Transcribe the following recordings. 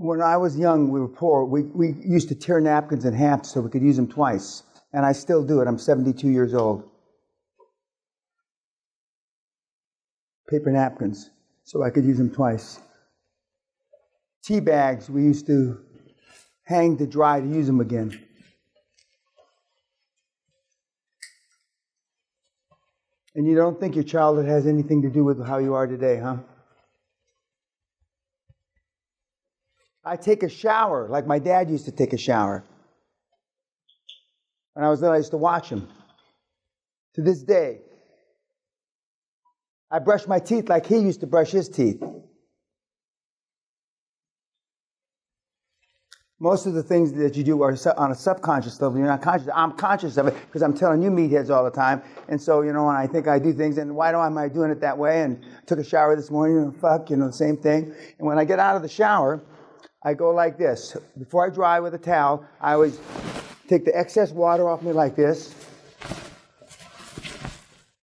When I was young, we were poor. We used to tear napkins in half so we could use them twice. And I still do it. I'm 72 years old. Paper napkins, so I could use them twice. Tea bags, we used to hang to dry to use them again. And you don't think your childhood has anything to do with how you are today, huh? I take a shower like my dad used to take a shower. When I was little, I used to watch him. To this day, I brush my teeth like he used to brush his teeth. Most of the things that you do are on a subconscious level. You're not conscious. I'm conscious of it because I'm telling you meatheads all the time. And so, when I think I do things, and why am I doing it that way? And I took a shower this morning, the same thing. And when I get out of the shower, I go like this. Before I dry with a towel, I always take the excess water off me like this.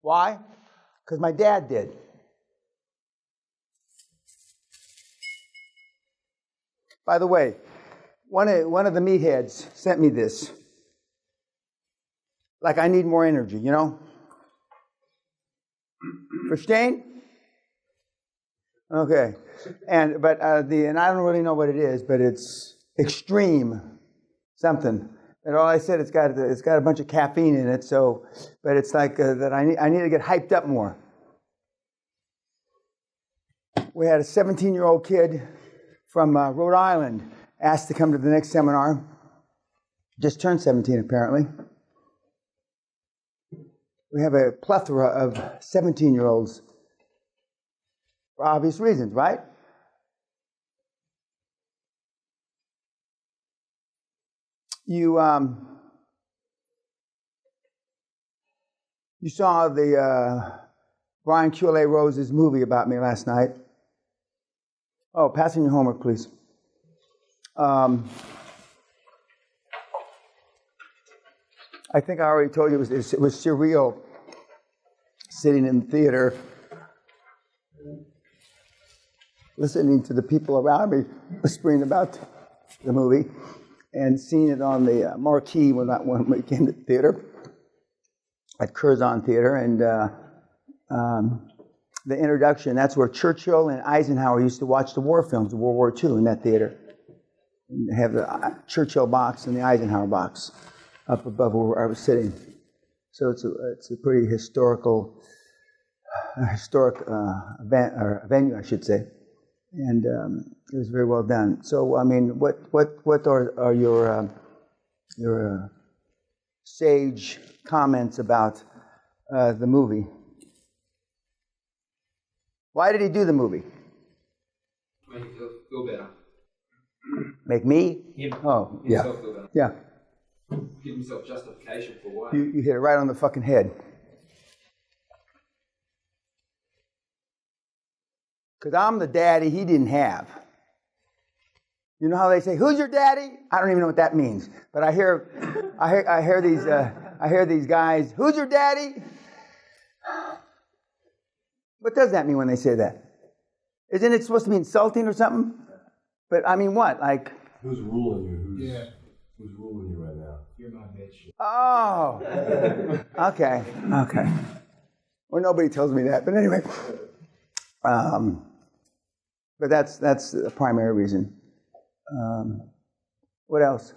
Why? Because my dad did. By the way, one of the meatheads sent me this. Like I need more energy, Verstehen? Okay. And I don't really know what it is, but it's extreme something. And all I said, it's got a bunch of caffeine in it. So, but it's like that I need to get hyped up more. We had a 17-year-old kid from Rhode Island asked to come to the next seminar. Just turned 17, apparently. We have a plethora of 17-year-olds for obvious reasons, right? You saw the Brian QLA Rose's movie about me last night. Oh, pass in your homework, please. I think I already told you it was surreal sitting in the theater listening to the people around me whispering about the movie and seeing it on the marquee when we came to the theater at Curzon Theater. And the introduction, that's where Churchill and Eisenhower used to watch the war films of World War II in that theater. And they have the Churchill box and the Eisenhower box up above where I was sitting. So it's a pretty historic event, or venue, I should say. And it was very well done. So, what are your sage comments about the movie? Why did he do the movie? Make you feel better. Make me? Him. Oh, yeah. Himself feel better. Yeah. Give himself justification for why. You hit it right on the fucking head. Because I'm the daddy he didn't have. You know how they say, "Who's your daddy?" I don't even know what that means. But I hear these guys, "Who's your daddy?" What does that mean when they say that? Isn't it supposed to be insulting or something? But I mean, what? Like, who's ruling you? Who's ruling you right now? You're my bitch. Oh. Okay. Well, nobody tells me that, but anyway. But that's the primary reason. What else?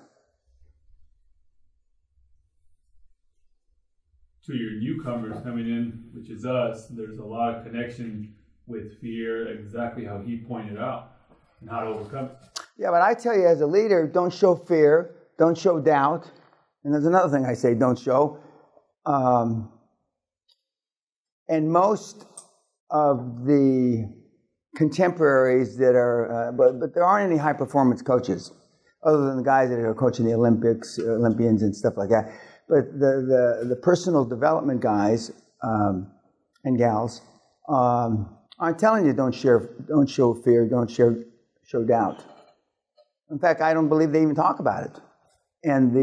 To your newcomers coming in, which is us, there's a lot of connection with fear, exactly how he pointed out, and how to overcome it. Yeah, but I tell you, as a leader, don't show fear, don't show doubt. And there's another thing I say, don't show. And most of the contemporaries that are, but there aren't any high-performance coaches, other than the guys that are coaching the Olympians and stuff like that. But the personal development guys and gals aren't telling you don't show fear, don't show doubt. In fact, I don't believe they even talk about it, and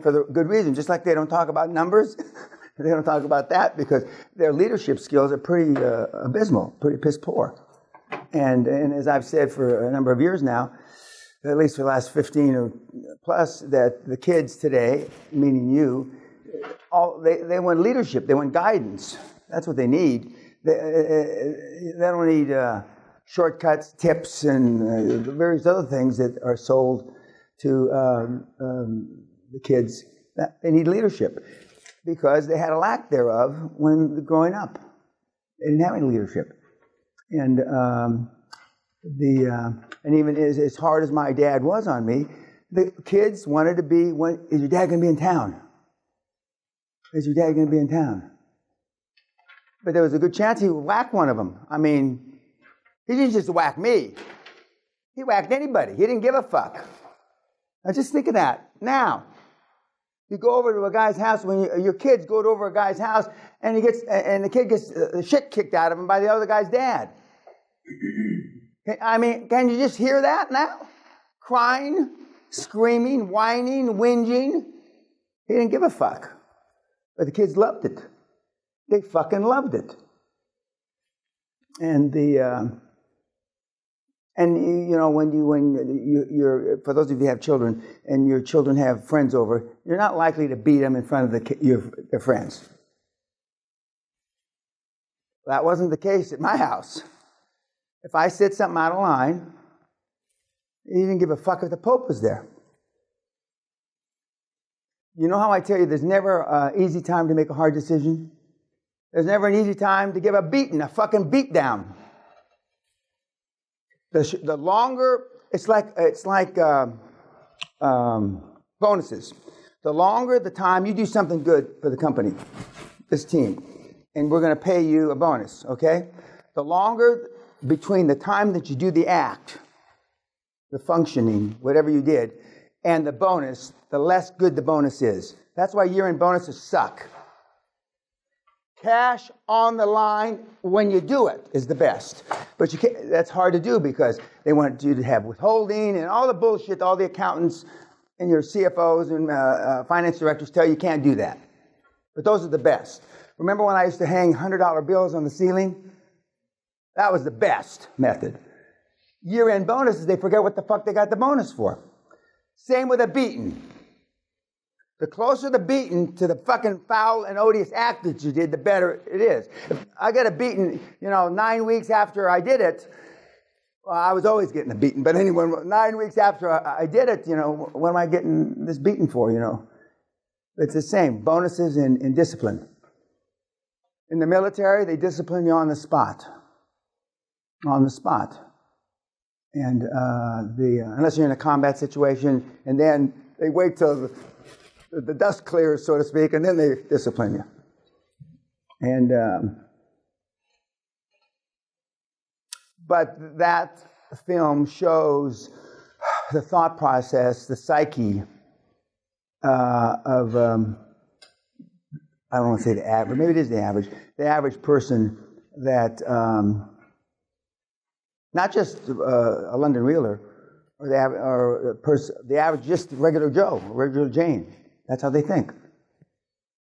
for the good reason. Just like they don't talk about numbers, they don't talk about that because their leadership skills are pretty abysmal, pretty piss poor. And as I've said for a number of years now, at least for the last 15 or plus, that the kids today, meaning you, they want leadership, they want guidance. That's what they need. They don't need shortcuts, tips, and various other things that are sold to the kids. They need leadership because they had a lack thereof when growing up. They didn't have any leadership. And and even as hard as my dad was on me, the kids wanted to be, is your dad going to be in town? Is your dad going to be in town? But there was a good chance he would whack one of them. I mean, he didn't just whack me. He whacked anybody. He didn't give a fuck. Now just think of that. Now, you go over to a guy's house, when your kids go over a guy's house, and the kid gets the shit kicked out of him by the other guy's dad. I mean, can you just hear that now? Crying, screaming, whining, whinging. He didn't give a fuck. But the kids loved it. They fucking loved it. And when you're for those of you who have children and your children have friends over, you're not likely to beat them in front of their friends. That wasn't the case at my house. If I said something out of line, he didn't give a fuck if the Pope was there. You know how I tell you there's never an easy time to make a hard decision? There's never an easy time to give a fucking beat down. The longer, it's like bonuses. The longer the time you do something good for the company, this team, and we're going to pay you a bonus, okay? The longer between the time that you do the act, the functioning, whatever you did, and the bonus, the less good the bonus is. That's why year-end bonuses suck. Cash on the line when you do it is the best. But that's hard to do because they want you to have withholding and all the bullshit, all the accountants and your CFOs and finance directors tell you can't do that. But those are the best. Remember when I used to hang $100 bills on the ceiling? That was the best method. Year-end bonuses, they forget what the fuck they got the bonus for. Same with a beating. The closer the beating to the fucking foul and odious act that you did, the better it is. If I got a beating, 9 weeks after I did it, well, I was always getting a beating. But anyway, 9 weeks after I did it, what am I getting this beating for, It's the same, bonuses and discipline. In the military, they discipline you on the spot. On the spot. And unless you're in a combat situation, and then they wait till the dust clears, so to speak, and then they discipline you. And but that film shows the thought process, the psyche of I don't want to say the average, maybe it is the average person that not just a London reeler or the average, just regular Joe, regular Jane. That's how they think.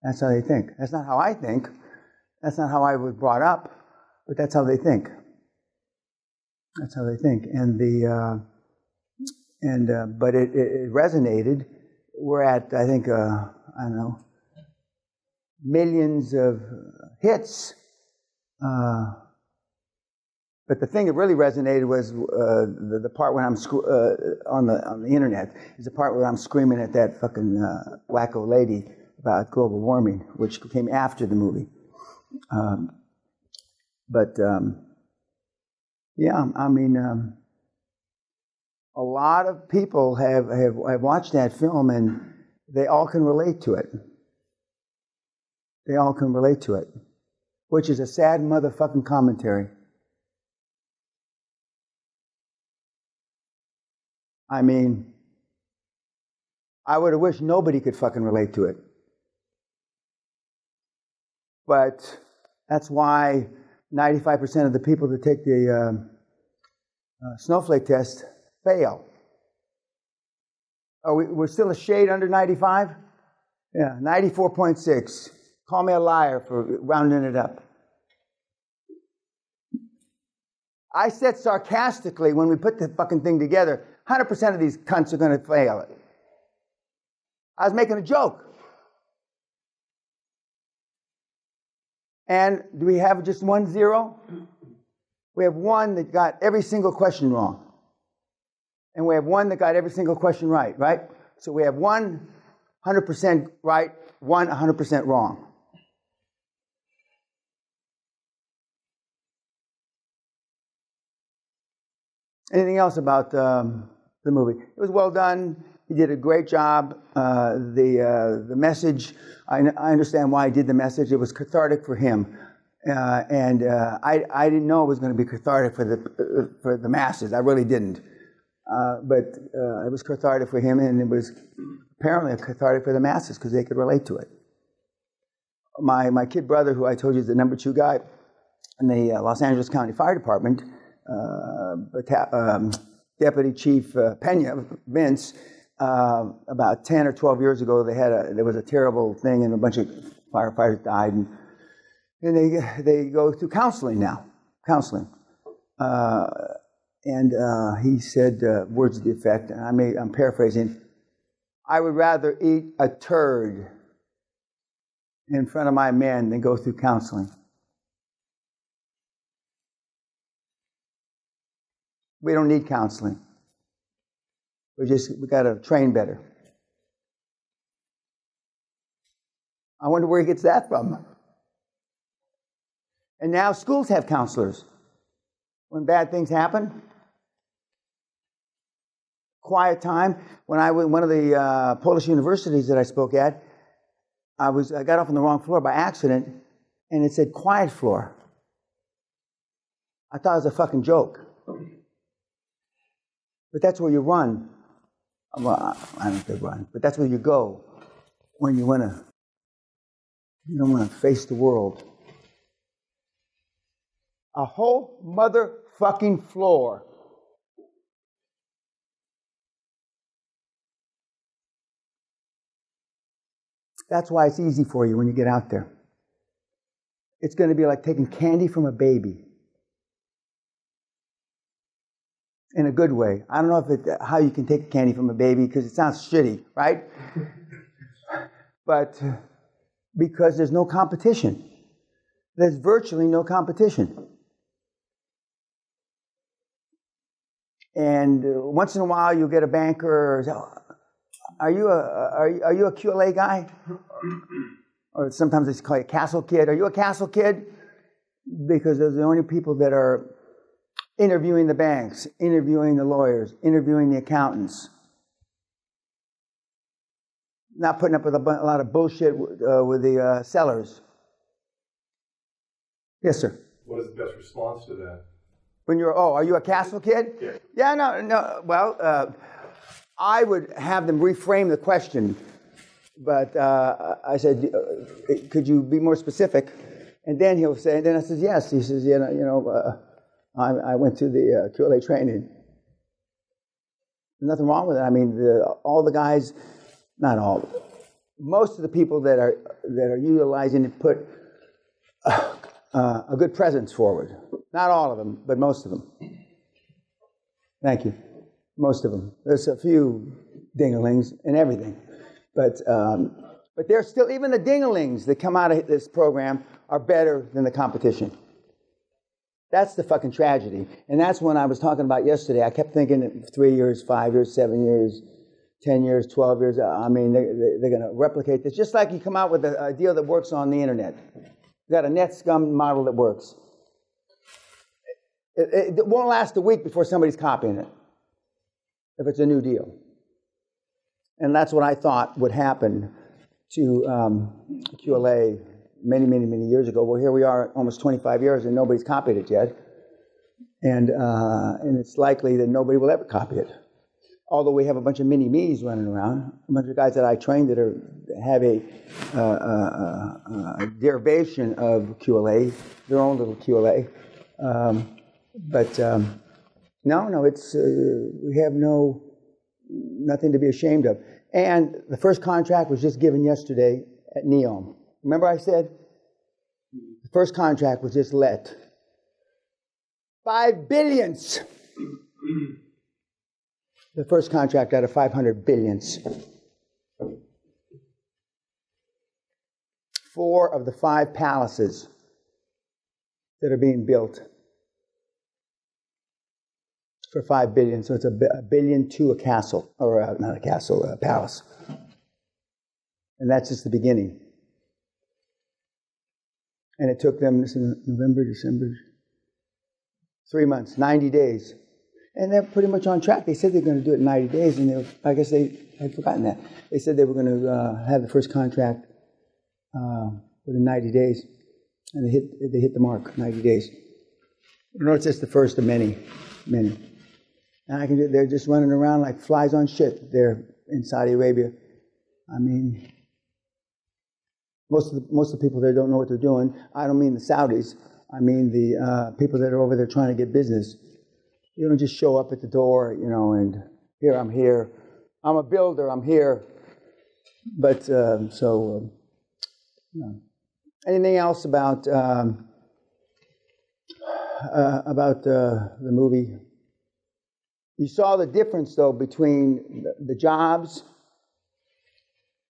That's how they think. That's not how I think. That's not how I was brought up, but that's how they think. That's how they think. But it resonated. We're at, I think, millions of hits. But the thing that really resonated was the part when I'm on the internet is the part where I'm screaming at that fucking wacko lady about global warming, which came after the movie. A lot of people have watched that film and they all can relate to it. They all can relate to it, which is a sad motherfucking commentary. I mean, I would have wished nobody could fucking relate to it. But that's why 95% of the people that take the snowflake test fail. We're still a shade under 95? Yeah, 94.6. Call me a liar for rounding it up. I said sarcastically when we put the fucking thing together, 100% of these cunts are going to fail it. I was making a joke. And do we have just 1 0? We have one that got every single question wrong. And we have one that got every single question right? So we have 100% right, 100% wrong. Anything else about the movie? It was well done. He did a great job. The message, I understand why he did the message. It was cathartic for him. And I didn't know it was going to be cathartic for the masses. I really didn't. But it was cathartic for him, and it was apparently cathartic for the masses because they could relate to it. My kid brother, who I told you is the number 2 guy in the Los Angeles County Fire Department, Deputy Chief Peña, Vince, about 10 or 12 years ago, there was a terrible thing, and a bunch of firefighters died, and they go through counseling now, and he said words to the effect, and I'm paraphrasing, I would rather eat a turd in front of my men than go through counseling. We don't need counseling. We got to train better. I wonder where he gets that from. And now schools have counselors. When bad things happen, quiet time. When I was one of the Polish universities that I spoke at, I got off on the wrong floor by accident, and it said quiet floor. I thought it was a fucking joke. But that's where you run. Well, I don't think run, but that's where you go when you don't want to face the world. A whole motherfucking floor. That's why it's easy for you when you get out there. It's going to be like taking candy from a baby. In a good way. I don't know how you can take candy from a baby because it sounds shitty, right? But because there's no competition. There's virtually no competition. And once in a while you'll get a banker. Are you a QLA guy? Or sometimes they call you a Castle kid. Are you a Castle kid? Because those are the only people that are interviewing the banks, interviewing the lawyers, interviewing the accountants. Not putting up with a lot of bullshit with the sellers. Yes, sir. What is the best response to that? When are you a Castle kid? Yeah. Yeah, no. Well, I would have them reframe the question, but I said, could you be more specific? And then he'll say, and then I said, yes. He says, I went to the QLA training. There's nothing wrong with it. I mean, all the guys, not all, most of the people that are utilizing it put a good presence forward. Not all of them, but most of them. Thank you. Most of them. There's a few dinglings and everything, but there's still, even the dinglings that come out of this program are better than the competition. That's the fucking tragedy. And that's when I was talking about yesterday. I kept thinking 3 years, 5 years, 7 years, 10 years, 12 years. I mean, they're going to replicate this. Just like you come out with a deal that works on the internet. You got a NetScum model that works. It won't last a week before somebody's copying it, if it's a new deal. And that's what I thought would happen to QLA many, many, many years ago. Well, here we are, almost 25 years, and nobody's copied it yet. And it's likely that nobody will ever copy it. Although we have a bunch of mini-me's running around, a bunch of guys that I trained that have a derivation of QLA, their own little QLA. No, it's we have nothing to be ashamed of. And the first contract was just given yesterday at NEOM. Remember I said? The first contract was just let. 5 billions. The first contract out of 500 billions. 4 of the 5 palaces that are being built for 5 billion. So it's a billion to a castle, or not a castle, a palace. And that's just the beginning. And it took them, this is November, December, 3 months, 90 days. And they're pretty much on track. They said they're going to do it in 90 days, and I guess they had forgotten that. They said they were going to have the first contract within 90 days, and they hit the mark, 90 days. You know, it's just the first of many. And they're just running around like flies on shit there in Saudi Arabia. I mean, most of the people there don't know what they're doing. I don't mean the Saudis. I mean the people that are over there trying to get business. You don't just show up at the door, you know, and here, I'm here. I'm a builder, I'm here. But, you know. Anything else about the movie? You saw the difference, though, between the Jobs,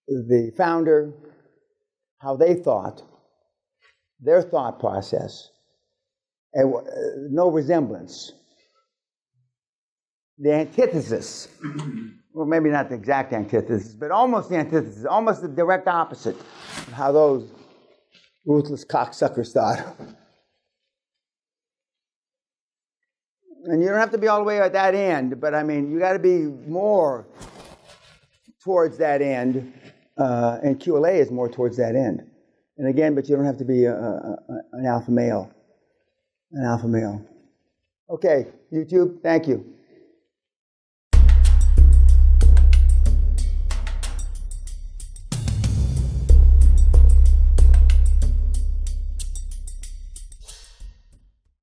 the founder, how they thought, their thought process, and no resemblance. The antithesis, well, maybe not the exact antithesis, but almost the antithesis, almost the direct opposite of how those ruthless cocksuckers thought. And you don't have to be all the way at that end, but I mean, you got to be more towards that end, and QLA is more towards that end. And again, but you don't have to be an alpha male. An alpha male. Okay, YouTube, thank you.